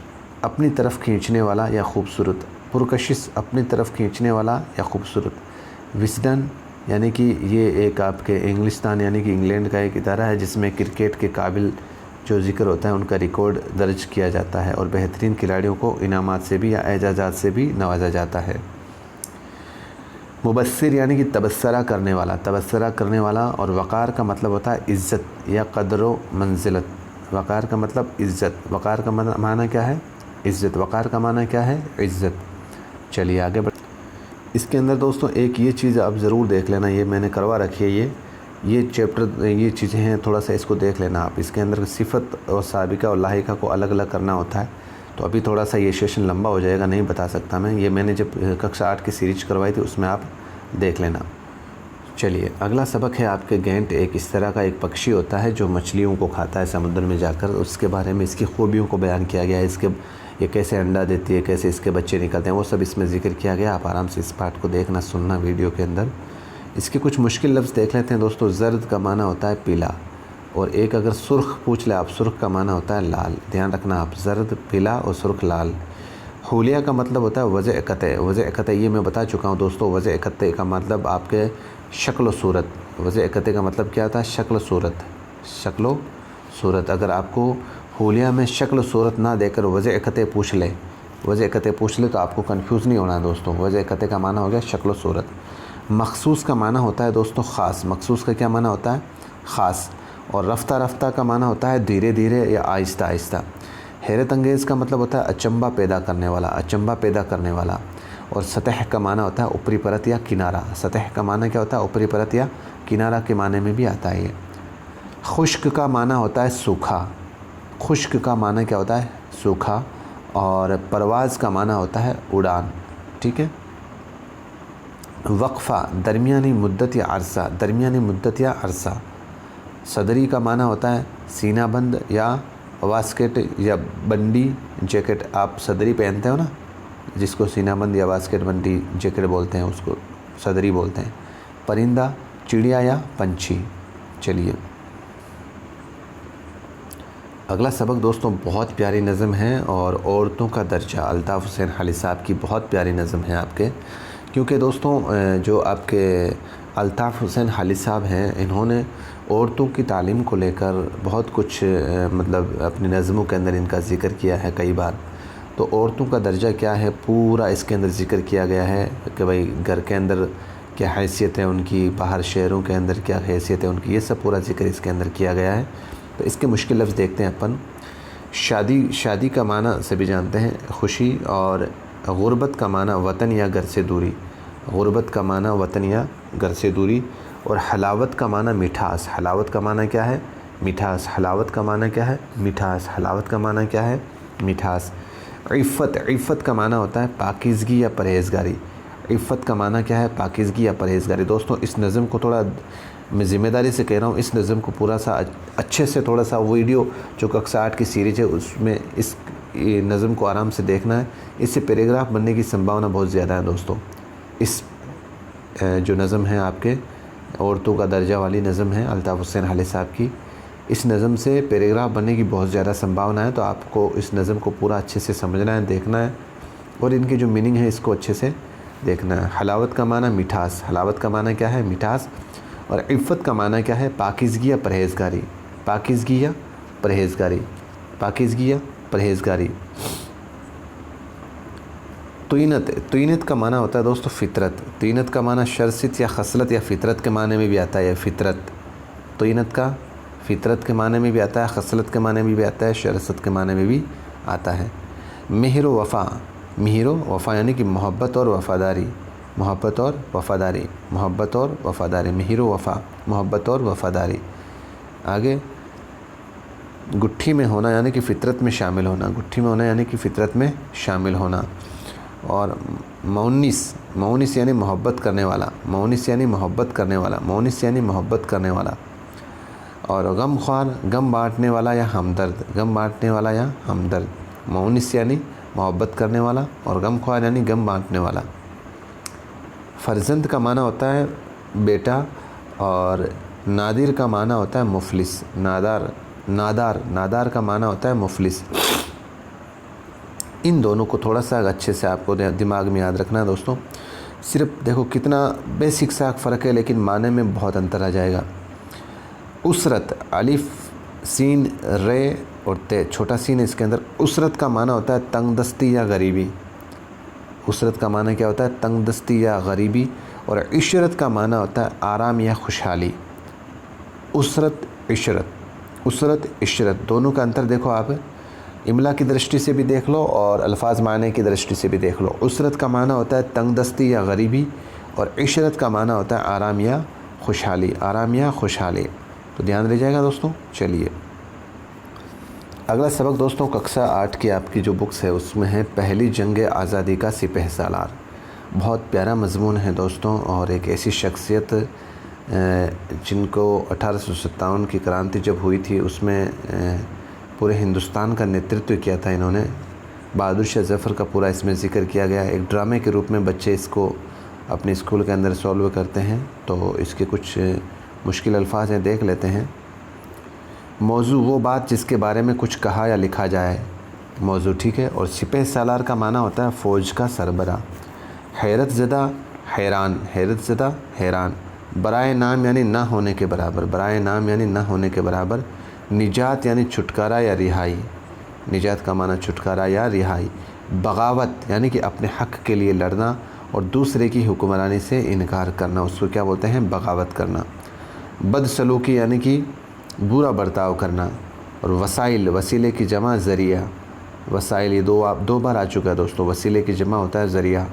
Speaker 1: अपनी तरफ खींचने वाला या खूबसूरत। पुरकशिश अपनी तरफ खींचने वाला या खूबसूरत। विस्डन यानी कि ये एक आपके इंग्लिस्तान यानी कि इंग्लैंड का एक इदारा है जिसमें क्रिकेट के काबिल जो ज़िक्र होता है उनका रिकॉर्ड दर्ज किया जाता है। और बेहतरीन खिलाड़ियों को इनामात से भी या एजाज़ात से भी नवाजा जाता है। मुबस्सिर यानी कि तबस्सरा करने वाला। और वक़ार का मतलब होता है इज़्ज़त या क़द्र व मंज़िलत। वक़ार का मतलब इज़्ज़त। वक़ार का माना क्या है? इज़्ज़त। वक़ार का माना क्या है? इज़्ज़त। चलिए आगे बढ़। इसके अंदर दोस्तों एक ये चीज़ आप ज़रूर देख लेना, ये मैंने करवा रखी है, ये चैप्टर, ये चीज़ें हैं, थोड़ा सा इसको देख लेना आप। इसके अंदर सिफ़त और साबिका और लाहिका को अलग अलग करना होता है। तो अभी थोड़ा सा ये सेशन लंबा हो जाएगा, नहीं बता सकता मैं। ये मैंने जब कक्षा 8 की सीरीज करवाई थी उसमें आप देख लेना। चलिए अगला सबक है आपके गेंट। एक इस तरह का एक पक्षी होता है जो मछलियों को खाता है समुद्र में जाकर। उसके बारे में, इसकी खूबियों को बयान किया गया है। इसके ये कैसे अंडा देती है, कैसे इसके बच्चे निकलते हैं, वो सब इसमें ज़िक्र किया गया। आप आराम से इस पार्ट को देखना, सुनना वीडियो के अंदर। इसके कुछ मुश्किल लफ्ज़ देख लेते हैं दोस्तों। ज़र्द का माना होता है पीला, और एक अगर सुर्ख पूछ ले आप, सुर्ख का माना होता है लाल। ध्यान रखना आप, ज़र्द पीला और सुर्ख लाल। हुलिया का मतलब होता है वज़े कते। वज़े कते ये मैं बता चुका हूँ दोस्तों। वज़े कते का मतलब आपके शक्ल व सूरत। वज़े कते का मतलब क्या होता है? शक्ल सूरत। शक्ल सूरत। अगर आपको हुलिया में शक्ल सूरत ना देकर वज़े कते पूछ ले, वज़े कते पूछ ले, तो आपको कंफ्यूज नहीं होना है दोस्तों। वज़े कते का माना हो गया शक्ल सूरत। मखसूस का माना होता है दोस्तों ख़ास। मखसूस का क्या माना होता है? ख़ास। और रफ्ता रफ्ता का माना होता है धीरे धीरे या आहिस्ता आहिस्ता। हैरत अंगेज़ का मतलब होता है अचंभा पैदा करने वाला, अचंभा पैदा करने वाला। और सतह का माना होता है ऊपरी परत या किनारा। सतह का माना क्या होता है? ऊपरी परत या किनारा के माने में भी आता है ये। खुश्क का माना होता है सूखा। खुश्क का माना क्या होता है? सूखा। और परवाज़ का माना होता है उड़ान। ठीक है। वक्फ़ा, दरमियानी मुद्दत या अरसा। दरमियानी मुद्दत या अरसा। सदरी का माना होता है सीना बंद या वास्केट या बंदी जैकेट। आप सदरी पहनते हो ना, जिसको सीना बंद या वास्केट बंदी जैकेट बोलते हैं, उसको सदरी बोलते हैं। परिंदा, चिड़िया या पंछी। चलिए अगला सबक दोस्तों बहुत प्यारी नज़म है, और औरतों का दर्जा। अल्ताफ़ हुसैन हाली साहब की बहुत प्यारी नज़म है आपके। क्योंकि दोस्तों जो आपके अल्ताफ़ हुसैन हाली साहब हैं, इन्होंने औरतों की तालीम को लेकर बहुत कुछ मतलब अपनी नज़मों के अंदर इनका ज़िक्र किया है कई बार। तो औरतों का दर्जा क्या है पूरा इसके अंदर ज़िक्र किया गया है कि भाई घर के अंदर क्या हैसियत है उनकी, बाहर शहरों के अंदर क्या हैसियत है उनकी, ये सब पूरा ज़िक्र इसके अंदर किया गया है। तो इसके मुश्किल लफ्ज़ देखते हैं अपन। शादी, शादी का माना सभी जानते हैं खुशी। और गुर्बत का माना वतन या घर से दूरी। गुर्बत का माना वतन या घर से दूरी। और हलावत का माना मिठास। हलावत का माना क्या है? मिठास। हलावत का माना क्या है? मिठास। हलावत का माना क्या है? मिठास। इफ़्फ़त, इफ़्फ़त का माना होता है पाकीज़गी या परहेज़गारी। इफ़्फ़त का माना क्या है? पाकीज़गी या परहेज़गारी। दोस्तों इस नज़म को थोड़ा मैं ज़िम्मेदारी से कह रहा हूँ, इस नज़म को पूरा सा अच्छे से थोड़ा सा वीडियो जो कक्षा 8 की सीरीज़ है उसमें इस नज़म को आराम से देखना है। इससे पैराग्राफ बनने की संभावना बहुत ज़्यादा है दोस्तों। इस जो नज़म है आपके औरतों का दर्जा वाली नज़म है अल्ताफ़ हुसैन हाली साहब की, इस नज़म से पैराग्राफ बनने की बहुत ज़्यादा संभावना है। तो आपको इस नज़म को पूरा अच्छे से समझना है, देखना है, और इनकी जो मीनिंग है इसको अच्छे से देखना है। हलावत का माना मिठास। हलावत का माना क्या है? मिठास। और इफ़्फ़त का माना क्या है? पाकीज़गी या परहेज़गारी। पाकीज़गी या परहेज़गारी। पाकीज़गी या परहेज़गारी। तुइनत, तुइनत का माना होता है दोस्तों फ़ितरत। तुइनत का माना शरसित या खसलत या फ़ितरत के माने में भी आता है। फ़ितरत, तुइनत का फ़ितरत के माने में भी आता है, खसलत के माने में भी आता है, शरसत के माने में भी आता है। मेहर व वफ़ा। मेहर व वफ़ा यानी कि मोहब्बत और वफ़ादारी। मोहब्बत और वफ़ादारी। मोहब्बत और वफ़ादारी। मेहर व वफ़ा, मोहब्बत और वफ़ादारी। आगे गुट्ठी में होना यानी कि फ़ितरत में शामिल होना। गुट्ठी में होना यानी कि फ़ितरत में शामिल होना। और मौनिस, मौनिस यानी मोहब्बत करने वाला। मौनिस यानी मोहब्बत करने वाला। मौनिस यानी मोहब्बत करने वाला। और गमख्वार, गम बांटने वाला या हमदर्द। गम बांटने वाला या हमदर्द। मौनिस यानी मोहब्बत करने वाला, और गमख्वार यानी गम बांटने वाला। फ़र्जंद का माना होता है बेटा, और नादिर का माना होता है मुफलिस। नादार, नादार, नादार का माना होता है मुफलिस। इन दोनों को थोड़ा सा अच्छे से आपको दिमाग में याद रखना है दोस्तों। सिर्फ देखो कितना बेसिक सा फ़र्क है, लेकिन माने में बहुत अंतर आ जाएगा। उसरत, अलिफ सीन रे और ते, छोटा सीन है इसके अंदर। उसरत का माना होता है तंगदस्ती या गरीबी। उसरत का माना क्या होता है? तंगदस्ती या गरीबी। और इशरत का माना होता है आराम या खुशहाली। उसरत, इशरत। उसरत, इशरत, दोनों का अंतर देखो आप, इमला की दृष्टि से भी देख लो और अल्फाज माने की दृष्टि से भी देख लो। उसरत का माना होता है तंगदस्ती या गरीबी, और इशरत का माना होता है आराम या खुशहाली, आराम या खुशहाली। तो ध्यान रह जाएगा दोस्तों। चलिए अगला सबक दोस्तों, कक्षा 8 की आपकी जो बुक्स है उसमें है पहली जंग आज़ादी का सिपहसालार। बहुत प्यारा मजमून है दोस्तों, और एक ऐसी शख्सियत जिनको 1857 की क्रांति जब हुई थी उसमें पूरे हिंदुस्तान का नेतृत्व किया था इन्होंने। बहादुर शाह ज़फ़र का पूरा इसमें ज़िक्र किया गया। एक ड्रामे के रूप में बच्चे इसको अपने स्कूल के अंदर सॉल्व करते हैं। तो इसके कुछ मुश्किल अल्फाज हैं, देख लेते हैं। मौजू वो बात जिसके बारे में कुछ कहा या लिखा जाए, मौजू, ठीक है। और सिपहसालार का माना होता है फ़ौज का सरबरा। हैरत ज़दा, हैरान, हैरत ज़दा, हैरान। बराए नाम यानी ना होने के बराबर, बराए नाम यानी ना होने के बराबर। निजात यानी छुटकारा या रिहाई, निजात का माना छुटकारा या रिहाई। बगावत यानी कि अपने हक़ के लिए लड़ना और दूसरे की हुक्मरानी से इनकार करना, उसको क्या बोलते हैं, बगावत करना। बदसलूकी यानी कि बुरा बर्ताव करना। और वसाइल, वसीले की जमा ज़रिया, वसाइल ये दो बार आ चुका है दोस्तों। वसीले की जमा होता है ज़रिया।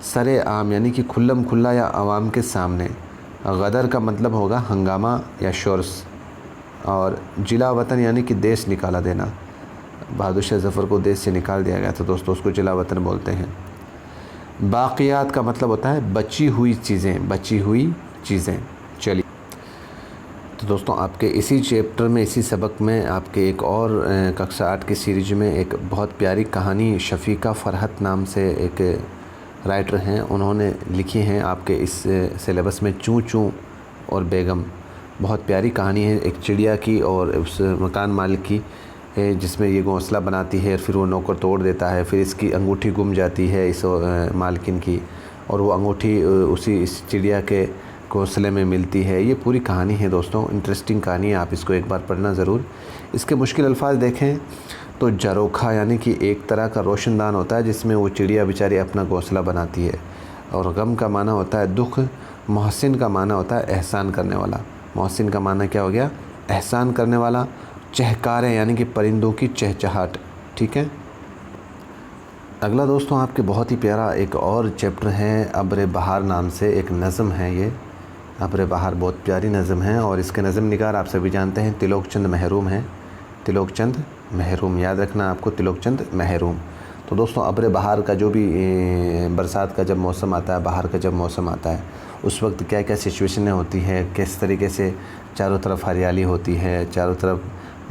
Speaker 1: सरे आम यानी कि खुल्लम खुल्ला या आवाम के सामने। गदर का मतलब होगा हंगामा या शोर्स। और जिला वतन यानी कि देश निकाला देना। बहादुर शाह ज़फ़र को देश से निकाल दिया गया था दोस्तों, उसको जिला वतन बोलते हैं। बाक़ियात का मतलब होता है बची हुई चीज़ें, बची हुई चीज़ें। चलिए तो दोस्तों आपके इसी चैप्टर में, इसी सबक में आपके एक और कक्षा 8 की सीरीज में एक बहुत प्यारी कहानी शफ़ीका फ़रहत नाम से एक राइटर हैं, उन्होंने लिखी हैं आपके इस सिलेबस में, चूँ चूँ और बेगम। बहुत प्यारी कहानी है एक चिड़िया की और उस मकान मालिक की, जिसमें ये घोंसला बनाती है, फिर वो नौकर तोड़ देता है, फिर इसकी अंगूठी गुम जाती है इस मालकिन की, और वो अंगूठी उसी इस चिड़िया के घोंसले में मिलती है। ये पूरी कहानी है दोस्तों, इंटरेस्टिंग कहानी है, आप इसको एक बार पढ़ना ज़रूर। इसके मुश्किल अल्फाज देखें तो जरोखा यानी कि एक तरह का रोशनदान होता है जिसमें वो चिड़िया बेचारी अपना घोंसला बनाती है। और गम का माना होता है दुख। मोहसिन का माना होता है एहसान करने वाला। मोहसिन का माना क्या हो गया, एहसान करने वाला। चहकारें यानी कि परिंदों की चहचहाट, ठीक है। अगला दोस्तों आपके बहुत ही प्यारा एक और चैप्टर है, अब्र बहार नाम से एक नज़म है। ये अब्र बहार बहुत प्यारी नज़म है, और इसके नज़म निगार आप सभी जानते हैं तिलोक चंद महरूम हैं। तिलोक चंद महरूम, याद रखना आपको, तिलोक चंद महरूम। तो दोस्तों अब्र बहार का जो भी बरसात का जब मौसम आता है, बहार का जब मौसम आता है, उस वक्त क्या क्या सिचुएशनें होती हैं, किस तरीके से चारों तरफ हरियाली होती है, चारों तरफ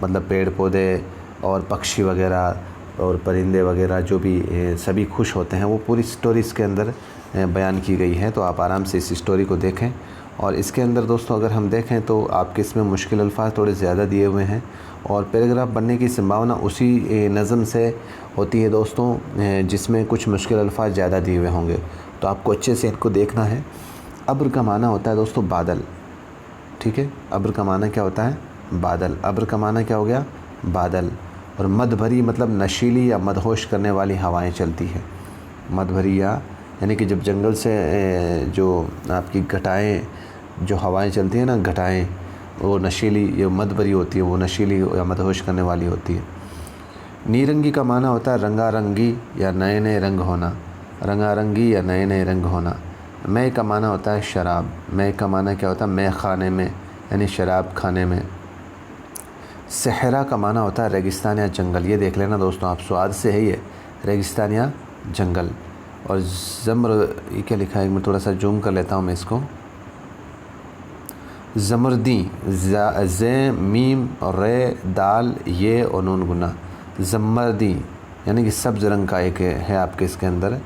Speaker 1: मतलब पेड़ पौधे और पक्षी वगैरह और परिंदे वगैरह जो भी सभी खुश होते हैं, वो पूरी स्टोरी इसके अंदर बयान की गई है। तो आप आराम से इस स्टोरी को देखें। और इसके अंदर दोस्तों अगर हम देखें तो आपके इसमें मुश्किल अल्फाज थोड़े ज़्यादा दिए हुए हैं, और पैराग्राफ बनने की संभावना उसी नज़म से होती है दोस्तों जिसमें कुछ मुश्किल अल्फाज ज़्यादा दिए हुए होंगे। तो आपको अच्छे से इनको देखना है। अब्र का माना होता है दोस्तों बादल, ठीक है। अब्र का माना क्या होता है, बादल। अब्र का माना क्या हो गया, बादल। और मद भरी मतलब नशीली या मदहोश करने वाली हवाएं चलती है। मद भरी यानी कि जब जंगल से जो आपकी घटाएं, जो हवाएं चलती हैं ना, घटाएं, वो नशीली या मद भरी होती है, वो नशीली या मदहोश करने वाली होती है। नीरंगी का माना होता है रंगारंगी या नए नए रंग होना, रंगारंगी या नए नए रंग होना। मैं का माना होता है शराब। मैं का माना क्या होता है, मैं खाने में यानी शराब खाने में। सहरा का माना होता है रेगिस्तान या जंगल। ये देख लेना दोस्तों आप, स्वाद से है ये, रेगिस्तान या जंगल। और ज़म्र, ये क्या लिखा है, मैं थोड़ा सा जूम कर लेता हूँ मैं इसको। ज़मर्दी, ज़े मीम रे दाल ये और नून गुना। ज़मर्दी यानी कि सब्ज़ रंग का एक है आपके इसके अंदर,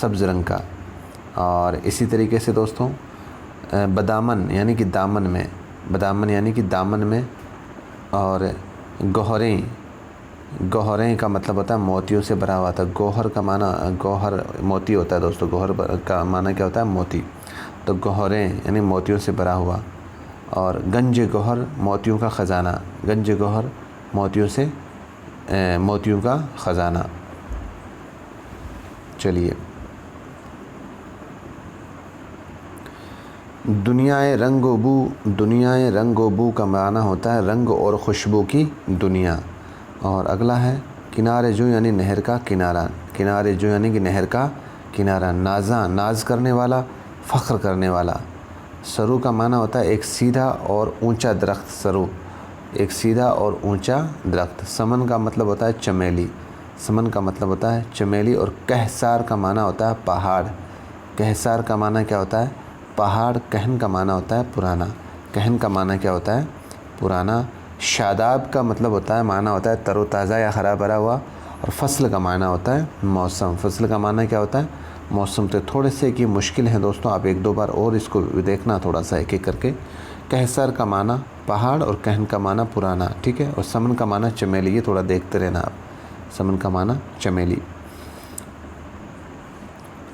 Speaker 1: सब्ज़ रंग का। और इसी तरीके से दोस्तों बदामन यानी कि दामन में, बदामन यानी कि दामन में। और गौहरें, गौहरें का मतलब होता है मोतियों से भरा हुआ था। गौहर का माना, गौहर मोती होता है दोस्तों, गौहर का माना क्या होता है, मोती। तो गौहरें यानी मोतियों से भरा हुआ। और गंज गौहर मोतियों का ख़जाना, गंज गौहर मोतियों से मोतियों का ख़जाना। चलिए दुनियाए रंग व बू, दुनियाए रंग व बू का माना होता है रंग और खुशबू की दुनिया। और अगला है किनारे जो यानी नहर का किनारा, किनारे जो यानी कि नहर का किनारा। नाज़ा, नाज करने वाला, फ़ख्र करने वाला। सरू का माना होता है एक सीधा और ऊंचा दरख्त, सरू एक सीधा और ऊंचा दरख्त। समन का मतलब होता है चमेली, समन का मतलब होता है चमेली। और कहसार का माना होता है पहाड़, कहसार का माना क्या होता है पहाड़। कहन का माना होता है पुराना, कहन का माना क्या होता है पुराना। शादाब का मतलब होता है माना होता है तरोताज़ा या हरा भरा हुआ। और फसल का माना होता है मौसम, फसल का माना क्या होता है मौसम। तो थोड़े से कि मुश्किल हैं दोस्तों, आप एक दो बार और इसको देखना थोड़ा सा एक एक करके। कहसर का माना पहाड़ और कहन का माना पुराना, ठीक है। और समन का माना चमेली, ये थोड़ा देखते रहना आप, समन का माना चमेली।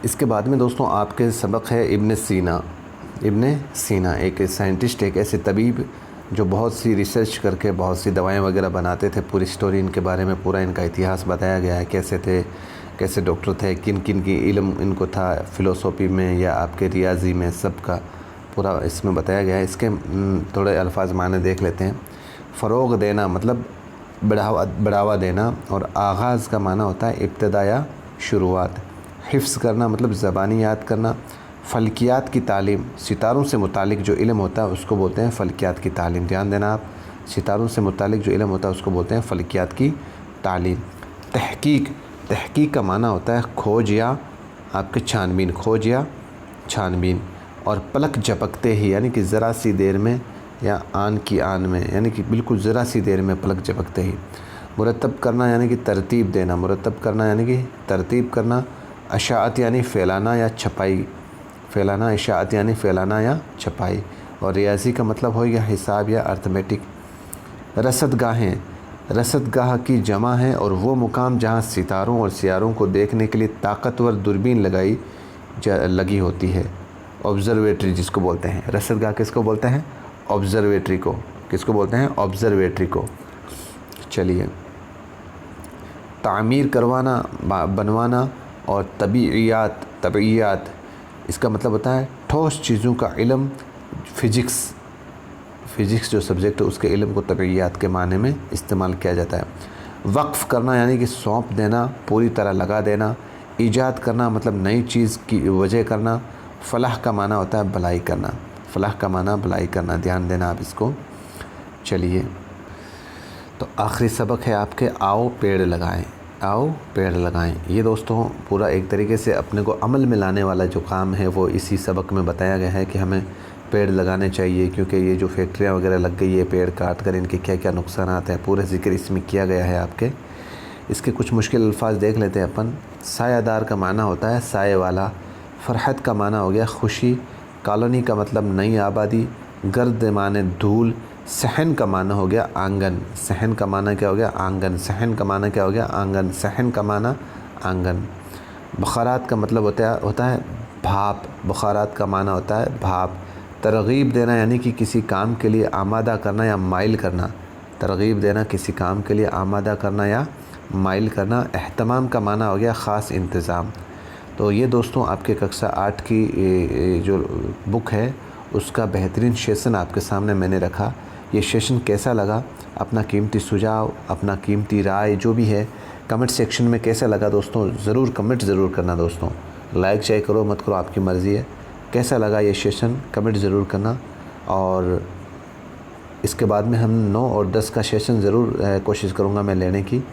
Speaker 1: इसके बाद में दोस्तों आपके सबक है इब्न सीना। इब्न सीना एक साइंटिस्ट, एक ऐसे तबीब जो बहुत सी रिसर्च करके बहुत सी दवाएं वगैरह बनाते थे। पूरी स्टोरी इनके बारे में, पूरा इनका इतिहास बताया गया है, कैसे थे, कैसे डॉक्टर थे, किन किन की इल्म इनको था, फ़िलोसॉफ़ी में या आपके रियाजी में, सब का पूरा इसमें बताया गया है। इसके थोड़े अल्फाज माने देख लेते हैं। फ़रोग़ देना मतलब बढ़ावा देना। और आगाज़ का माना होता है इब्तिदा या शुरुआत। हिफ्ज़ करना मतलब ज़बानी याद करना। फ़ल्कियात की तालीम, सितारों से मुतालिक जो इल्म होता है उसको बोलते हैं फ़ल्कियात की तालीम। ध्यान देना आप, सितारों से मुतालिक जो इल्म होता है उसको बोलते हैं फ़ल्कियात की तालीम। तहकीक, तहकीक का माना होता है खोज या आपके छानबीन, खोज या छानबीन। और पलक झपकते ही यानी कि ज़रा सी देर में या आन की आन में, यानी कि बिल्कुल ज़रा सी देर में पलक झपकते ही। मुरतब करना यानी कि तरतीब देना, मुरतब करना यानी कि तरतीब करना। अशाअत यानी फैलाना या छपाई, फैलाना। इशाअत यानी फैलाना या छपाई। और रियाजी का मतलब हो गया हिसाब या अर्थमेटिक। रसदगाहें, रसदगाह की जमा है और वो मुकाम जहाँ सितारों और सियारों को देखने के लिए ताकतवर दूरबीन लगी होती है। ऑब्ज़र्वेटरी जिसको बोलते हैं, रसदगाह किसको बोलते हैं ऑब्ज़र्वेटरी को, किसको बोलते हैं ऑब्ज़र्वेटरी को। चलिए, तामीर करवाना, बनवाना। और तबीयत, तबीयत इसका मतलब होता है ठोस चीज़ों का इल्म। फ़िज़िक्स, फ़िज़िक्स जो सब्जेक्ट है उसके इल्म को तबीयत के माने में इस्तेमाल किया जाता है। वक्फ़ करना यानी कि सौंप देना, पूरी तरह लगा देना। ईजाद करना मतलब नई चीज़ की वजह करना। फ़लाह का माना होता है भलाई करना, फ़लाह का माना भलाई करना। ध्यान देना आप इसको। चलिए, तो आखिरी सबक है आपके आओ पेड़ लगाएं, आओ पेड़ लगाएं। ये दोस्तों पूरा एक तरीके से अपने को अमल में लाने वाला जो काम है वो इसी सबक में बताया गया है कि हमें पेड़ लगाने चाहिए। क्योंकि ये जो फैक्ट्रियाँ वगैरह लग गई है पेड़ काट कर, इनके क्या क्या नुकसान हैं पूरा ज़िक्र इसमें किया गया है आपके। इसके कुछ मुश्किल अल्फाज देख लेते हैं अपन। सायादार का माना होता है साए वाला। फ़रहत का माना हो गया खुशी। कॉलोनी का मतलब नई आबादी। गर्द माने धूल। सहन का माना हो गया आंगन, सहन का माना क्या हो गया आंगन, सहन का माना क्या हो गया आंगन, सहन का माना आंगन। बुखारात का मतलब होता है भाप, बुखारात का माना होता है भाप। तरगीब देना यानी कि किसी काम के लिए आमादा करना या माइल करना, तरगीब देना किसी काम के लिए आमादा करना या माइल करना। एहतमाम का माना हो गया ख़ास इंतज़ाम। तो ये दोस्तों आपके कक्षा 8 की जो बुक है उसका बेहतरीन सेशन आपके सामने मैंने रखा। ये सेशन कैसा लगा, अपना कीमती सुझाव, अपना कीमती राय जो भी है कमेंट सेक्शन में कैसा लगा दोस्तों ज़रूर कमेंट ज़रूर करना दोस्तों। लाइक चाहे करो मत करो आपकी मर्ज़ी है। कैसा लगा ये सेशन कमेंट ज़रूर करना। और इसके बाद में हम 9 और 10 का सेशन ज़रूर कोशिश करूँगा मैं लेने की,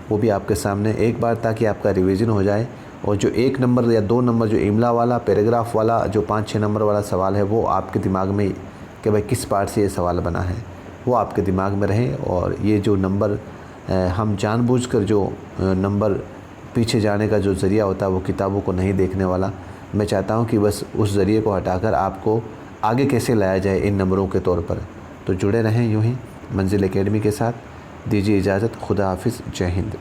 Speaker 1: वो भी आपके सामने एक बार, ताकि आपका रिवीजन हो जाए। और जो 1 नंबर या 2 नंबर जो इमला वाला पैराग्राफ वाला जो 5-6 नंबर वाला सवाल है वो आपके दिमाग में कि भाई किस पार्ट से ये सवाल बना है वो आपके दिमाग में रहे। और ये जो नंबर हम जानबूझकर जो नंबर पीछे जाने का जो ज़रिया होता है वो किताबों को नहीं देखने वाला, मैं चाहता हूँ कि बस उस ज़रिए को हटाकर आपको आगे कैसे लाया जाए इन नंबरों के तौर पर। तो जुड़े रहें यूँ ही मंजिल एकेडमी के साथ। दीजिए इजाज़त, खुदा हाफिज़, जय हिंद।